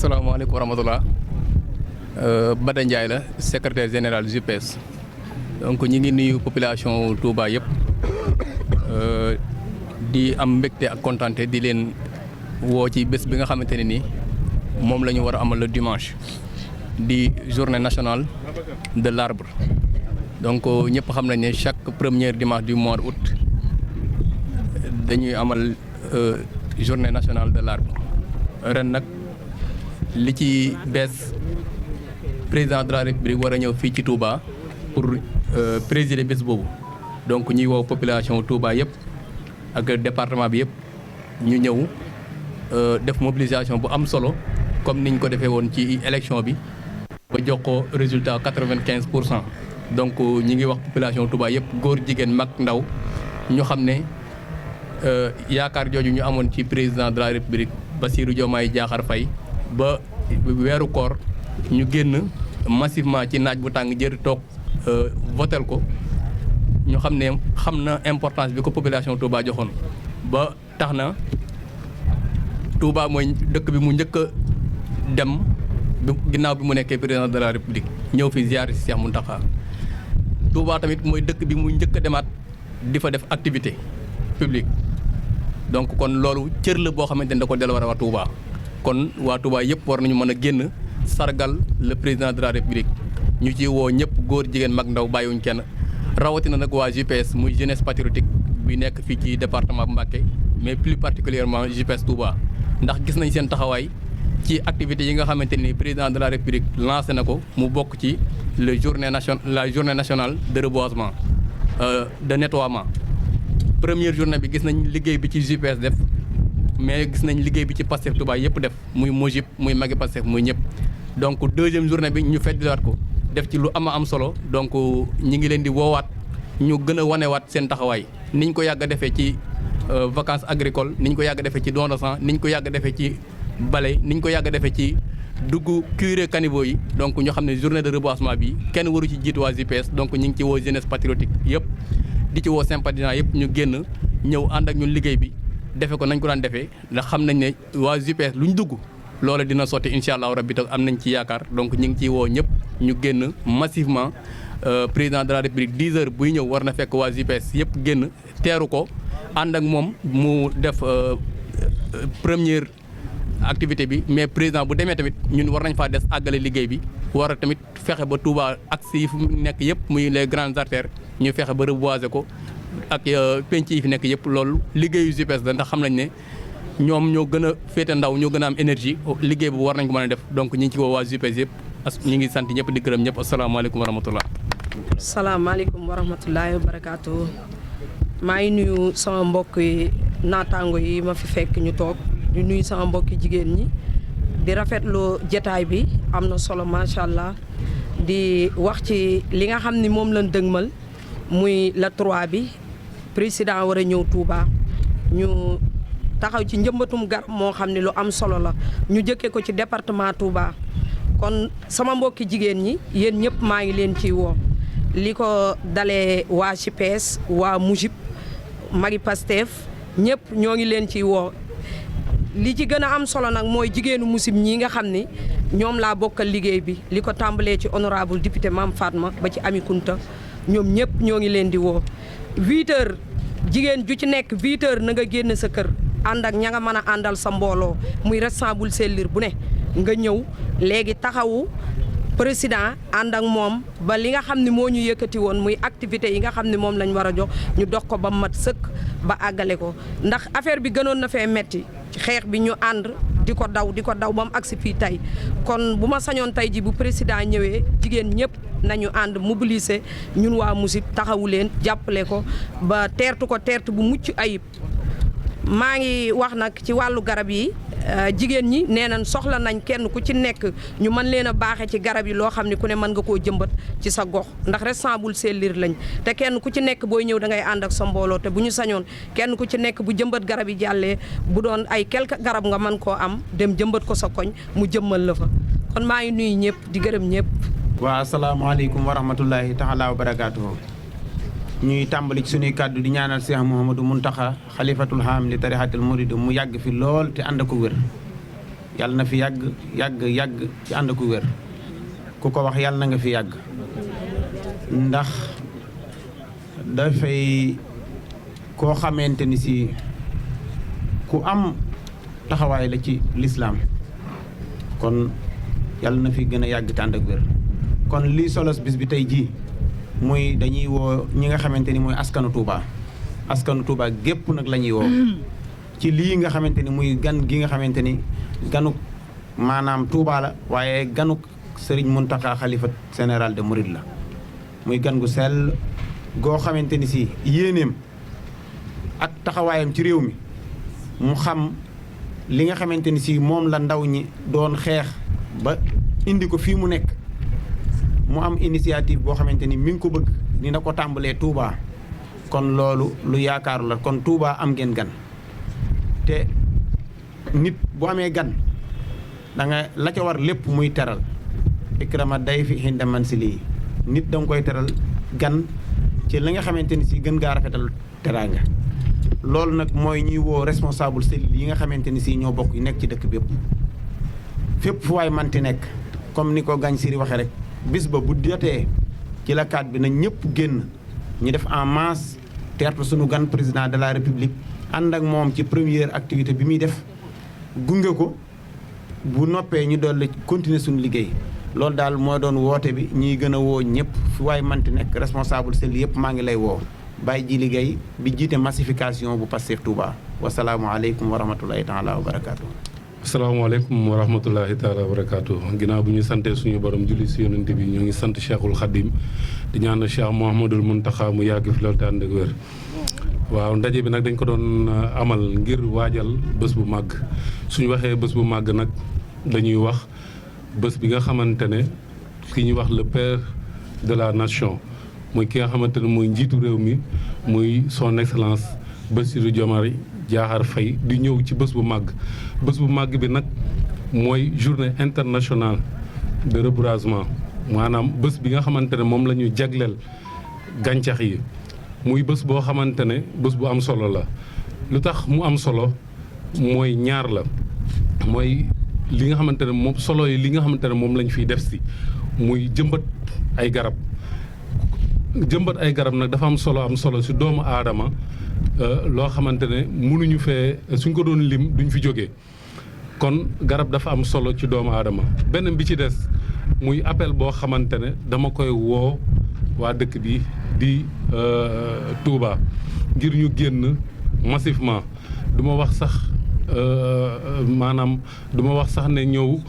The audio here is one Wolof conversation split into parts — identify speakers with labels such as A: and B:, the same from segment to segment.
A: asalaamaaleykum wa rahmatulah Bada Ndiaye la secrétaire général JPS donc ñi ngi nuyu population Touba yëpp di am mbégte ak kontaante di leen woo ci bés bi nga xamante ne ni moom la ñu war a amal le dimanche di journée nationale de l'arbre donc ñëpp xam nañ ne chaque premier dimanche du mois d'août dañuy amal journée nationale de l'arbre ren nag li ci bees président de la République war a ñëw fii ci Touba pour présider bés boobu donc ñuy woo population Touba yëpp ak département bi yëpp ñu ñëw def mobilisation bu am solo comme niñ ko defee woon ci élection bi ba jox ko résultat 95%. donc ñi ngi wax population Touba yëpp góor jigéen mag ndaw ñu xam ne yaakaar jooju ñu amoon ci président de la République Bassirou Diomaye Diakhar Faye ba weeru koor ñu génn massivement ci naaj bu tàng jër toog votel ko ñu xam ne xam na importance bi ko population Touba joxoon ba tax na Touba mooy dëkk bi mu njëkk a dem ginnaaw bi mu nekkee président de la République ñëw fi ziyaare si Cheikh Mountakha Touba tamit mooy dëkk bi mu njëkk a demaat di fa def activité publique donc kon loolu cër la boo xamante ne da ko delluwaat waa Touba kon waa Touba yëpp war nañu mën a génn sargal le président de la République ñu ci woo ñëpp góor jigéen mag ndaw bàyyiwuñ kenn rawatina nag waa JPS muy jeunesse patriotique bi nekk fii ci département bu Mbacké mais plus particulièrement JPS Touba ndax gis nañ seen taxawaay ci activités yi nga xamante ni président de la République lancé na ko mu bokk ci la journée nationale de reboisement de nettoiement. Première journée bi gis nañ liggéey bi ci JPS def mais gis nañ liggéey bi ci Pastef Touba yëpp def muy Mojib muy Magi Pastef muy ñëpp donc deuxième journée bi ñu feddliwaat ko def ci lu am solo donc ñi ngi leen di woowaat ñu gën a wanewaat seen taxawaay niñ ko yàgg a defee ci vacances agricoles niñ ko yàgg a defee ci don de sang niñ ko yàgg a defee ci bale niñ ko yàgg a defee ci dugg curé caniveau yi donc ñoo xam ne journée de reboisement bi kenn waru ci jiitu waa JPS donc ñu ngi ci woo jeunesse patriotique yëpp di ci woo sympathisants yëpp ñu génn ñëw ànd ak ñun liggéey bi defe ko nañ ko daan defee ndax xam nañ ne waa JPS lu ñu dugg loola dina sotti incha allah rabbi te am nañ ci yaakaar donc ñu ngi ciy woo ñëpp ñu génn massivement président de la République 10 heures buy ñëw war na fekk waa JPS yëpp génn teeru ko ànd ak moom mu def première activité bi mais président bu demee tamit ñun war nañ faa des àggale liggéey bi war a tamit fexe ba Touba axe yi fu nekk yëpp muy les grandes artères ñu fexe ba reboiser ko ak penc yi fi nekk yëpp loolu liggéeyu JPS la ndax xam nañ ne ñoom ñoo gën a féete ndaw ñoo gën a am énergie liggéey bu war nañ ko mën a def donc ñi ngi ci woo waa JPS yëpp ñu ngi sant ñëpp di gërëm ñëpp asalaamaaleykum wa rahmatullah.
B: salaamaaleykum wa rahmatullahi wa barakaatu. maa ngi nuyu sama mbokk yi naataango yi ma fi fekk ñu toog di nuyu sama mbokki jigéen ñi di rafetlu jataay bi am na solo macha allah di wax ci li nga xam ni moom lañ dëgmal muy la 3 bi président war a ñëw Touba ñu taxaw ci njëmbatum garab moo xam ne lu am solo la ñu jëkkee ko ci département Touba kon sama mbokki jigéen ñi yéen ñëpp maa ngi leen ciy woo li ko dalee waa JPS waa Mujib Magi Pastef ñëpp ñoo ngi leen ciy woo li ci gën a am solo nag mooy jigéenu Mujib ñii nga xam ni ñoom laa bokkal liggéey bi li ko tàmbalee ci honorable député Mame Fatma ba ci Ami Kunta ñoom ñëpp ñoo ngi leen di woo 8 heures jigéen ju ci nekk 8 heures na nga génn sa kër ànd ak ña nga mën a àndal sa mbooloo muy responsable sellir bu ne nga ñëw léegi taxawu président ànd ak moom ba li nga xam ne moo ñu yëkkati woon muy activité yi nga xam ne moom lañ war a jox ñu dox ko ba mat sëkk ba àggale ko ndax affaire bi gënoon na fee metti ci xeex bi ñu ànd di ko daw ba mu agsi fii tey kon bu ma sañoon tey ji bu président ñëwee jigéen ñëpp nañu ànd mobiliser ñun waa Mujib taxawu leen jàppale ko ba teertu ko teertu bu mucc ayib maa ngi wax nag ci wàllu garab yi jigéen ñi nee nañ soxla nañ kenn ku ci nekk ñu mën leen a baaxee ci garab yi loo xam ne ku ne mën nga koo jëmbat ci sa gox ndax responsable sellir lañ te kenn ku ci nekk booy ñëw da ngay ànd ak sa mbooloo te bu ñu sañoon kenn ku ci nekk bu jëmbat garab yi jàllee bu doon ay quelque garab nga mën koo am dem jëmbat ko sa koñ mu jëmmal la fa kon maa ngi nuyu ñëpp di gërëm ñëpp.
C: waa asalaamaaleykum wa rahmatullahi taala wa barakaatuhu. ñuy tàmbali ci suñuy kàddu di ñaanal Cheikh Mouhamadou Mountakha xalifatul haam li tarixatul murid mu yàgg fi lool te ànd ko wér yàlla na fi yàgg ci ànd ku wér ku ko wax yàlla na nga fi yàgg ndax dafay koo xamante ni si ku am taxawaay la ci lislaam kon yàlla na fi gën a yàgg te ànd ak wér kon lii solos bis bi tey jii muy dañuy woo ñi nga xamante ni mooy askanu Touba gépp nag la ñuy woo ci lii nga xamante ni muy gan gi nga xamante ni ganuk maanaam Touba la waaye ganuk Serigne Mountakha xalifa général de Mouride la muy gan gu sell goo xamante ni si yéeneem ak taxawaayam ci réew mi mu xam li nga xamante ni si moom la ndaw ñi doon xeex ba indi ko fii mu nekk mu am initiative boo xamante ni mi ngi ko bëgg dina ko tàmbalee Touba kon loolu lu yaakaaru la kon Touba am ngeen gan te nit bu amee gan da nga la ca war lépp muy teral ikrama day fi hinda man si lii nit da nga koy teral gan ci li nga xamante ni si gën gaa rafetal teraanga loolu nag mooy ñuy woo responsable cellule yi nga xamante ni si ñoo bokk yi nekk ci dëkk bépp fépp fu waay manti nekk comme ni ko gañ siri waxee rek bis ba bu jotee ci la kaat bi na ñëpp génn ñu def en masse teertu suñu gan président de la république ànd ak moom ci première activité bi muy def gunge ko bu noppee ñu dolli continuer suñu liggéey loolu daal moo doon woote bi ñuy gën a woo ñëpp fu waay manti nekk responsable cellule yëpp maa ngi lay woo bàyyi ji liggéey bi jiite massification bu Pastef Touba wasalaamualeykum wa rahmatulahi taala wa barakaatu.
D: asalaamaaleykum wa rahmatulahi taala wa barakaatu ginnaaw bu ñu santee suñu borom julli si yonent bi ñu ngi sant Cheikhul Khadim di ñaan Cheikh Mouhamadul Mountakha mu yàgg fi loolu te ànd ak wér. waaw ndaje bi nag dañ ko doon amal ngir waajal bés bu màgg suñu waxee bés bu màgg nag dañuy wax bés bi nga xamante ne ki ñuy wax le père de la nation muy ki nga xamante ne muy njiitu réew mi muy son excellence Bassirou Diomaye Diakhar Faye di ñëw ci bés bu màgg bi nag mooy journée internationale de reboisement maanaam bés bi nga xamante ne moom la ñu jagleel gàncax yi muy bés boo xamante ne bés bu am solo la lu tax mu am solo mooy ñaar la mooy li nga xamante ne moom solo yi li nga xamante ne moom lañ fiy def si muy jëmbat ay garab nag dafa am solo si doomu aadama loo xamante ne mënuñu fee suñ ko doon lim duñ fi jógee kon garab dafa am solo ci doomu aadama beneen bi ci des muy appel boo xamante ne dama koy woo waa dëkk bi di Touba ngir ñu génn massivement du ma wax sax maanaam du ma wax sax ne ñëw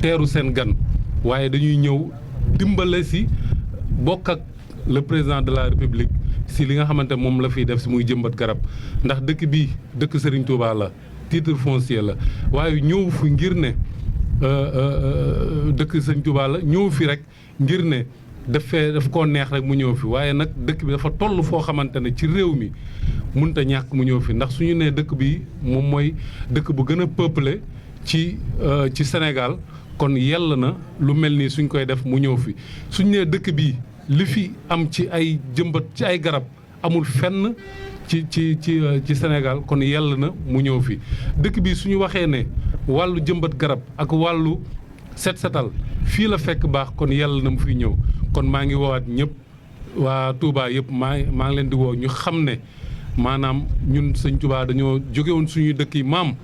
D: teeru seen gan waaye dañuy ñëw dimbale si bokk ak le président de la république si li nga xamante moom la fiy def si muy jëmbat garab ndax dëkk bi dëkk Serigne Touba la titre foncier la waaye ñëw fi ngir ne dëkk Serigne Touba la ñëw fi rek ngir ne daf koo neex rek mu ñëw fi waaye nag dëkk bi dafa toll foo xamante ne ci réew mi mënut a ñàkk mu ñëw fi ndax suñu nee dëkk bi moom mooy dëkk bu gën a peuplé ci Sénégal kon yell na lu mel nii suñ koy def mu ñëw fi suñ nee dëkk bi li fi am ci ay jëmbat ci ay garab amul fenn ci Sénégal kon yell na mu ñëw fi dëkk bi suñu waxee ne wàllu jëmbat garab ak wàllu setal fii la fekk baax kon yell na mu fiy ñëw kon maa ngi woowaat ñëpp waa Touba yëpp maa ngi leen di woo ñu xam ne maanaam ñun sëñ Touba dañoo jóge woon suñuy dëkk yi maam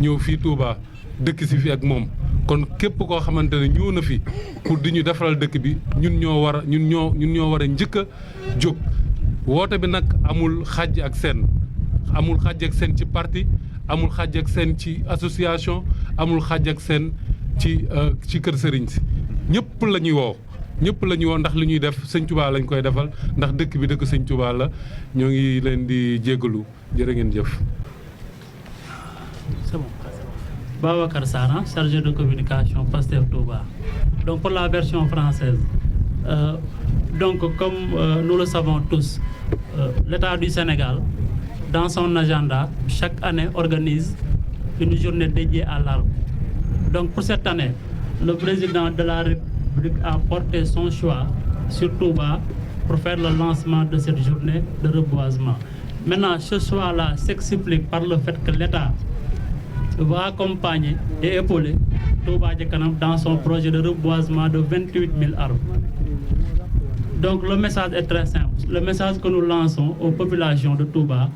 D: ñëw fii Touba dëkk si fi ak moom kon képp koo xamante ne ñëw na fi pour di ñu defaral dëkk bi ñun ñoo war a njëkk a jóg woote bi nag amul xàjj ak seen ci parti amul xàjj ak seen ci association amul xàjj ak seen ci kër sëriñ si ñëpp la ñuy woo ndax li ñuy def sëñ Touba lañ koy defal ndax dëkk bi dëkk sëñ Touba la ñoo ngi leen di jégalu jërë ngeen jëf.
E: C'est bon. Babacar Sara, chargé de communication Pastef Touba. Donc pour la version française, donc comme nous le savons tous, l'État du Sénégal, dans son agenda, chaque année organise une journée dédiée à l'arbre. Donc pour cette année, le président de la République a porté son choix sur Touba pour faire le lancement de cette journée de reboisement. Maintenant, ce choix-là s'explique par le fait que l'État va accompagner et épauler Touba Ca Kanam dans son projet de reboisement de 28 000 arbres. Donc le message est très simple. Le message que nous lançons aux populations de Touba,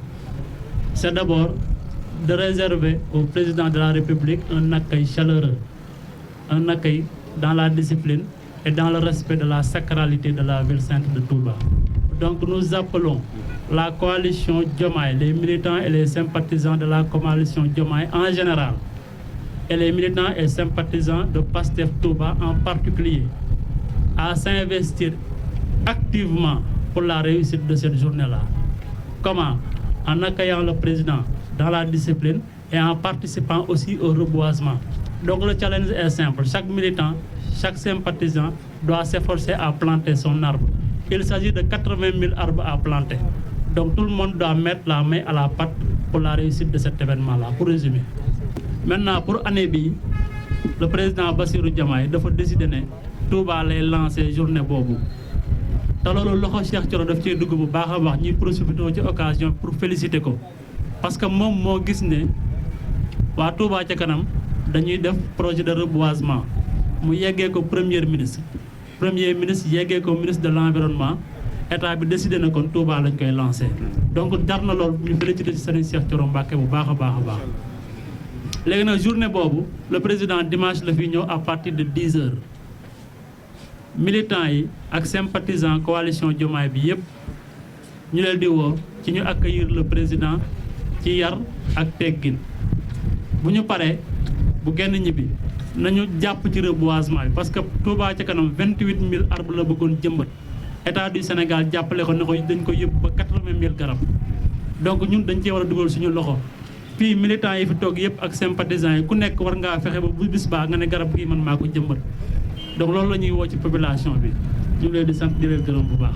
E: c'est d'abord de réserver au président de la République un accueil chaleureux, un accueil dans la discipline et dans le respect de la sacralité de la ville sainte de Touba. Donc nous appelons la coalition Diomaye, les militants et les sympathisants de la coalition Diomaye en général, et les militants et sympathisants de Pastef Touba en particulier, à s'investir activement pour la réussite de cette journée-là. Comment? En accueillant le président dans la discipline et en participant aussi au reboisement. Donc le challenge est simple. Chaque militant, chaque sympathisant doit s'efforcer à planter son arbre. Il s'agit de 80 000 arbres à planter. Donc tout le monde doit mettre la main à la pâte pour la réussite de cet événement-là, pour résumer. Maintenant, pour année bi, le président Bassirou Diomaye dafa décidé ne Touba lay lancer journée boobu. te loolu loxo Cheikh Thioro daf cee dugg bu baax a baax ñuy profité ci occasion pour féliciter ko parce que moom moo gis ne waa Touba Ca Kanam dañuy def projet de reboisement mu yeggee ko premier ministre yeggee ko ministre de l'environnement état bi décidé na kon Touba lañ koy lancé donc jar na loolu ñu félicité ci Serigne Cheikh Thioro Mbacké bu baax a baax a baax. léegi nag journée boobu le président dimanche la fi ñëw à partir de 10 heures militants yi ak sympathisants coalition Diomaye bi yëpp ñu leen di woo ci ñu accueillir le président ci yar ak teggin bu ñu paree bu genn ñibbi nañu jàpp ci reboisement bi parce que Touba Ca Kanam 28 000 arbres la bëggoon jëmbat état du Sénégal jàppale ko ne ko dañ ko yóbbu ba 80 000 garab donc ñun dañ cee war a dugal suñu loxo fii militants yi fi toog yëpp ak sympathisants yi ku nekk war ngaa fexe ba bu bis baa nga ne garab gii man maa ko jëmbat donc loolu la ñuy woo ci population bi ñu ngi leen di sant di leen gërëm bu baax.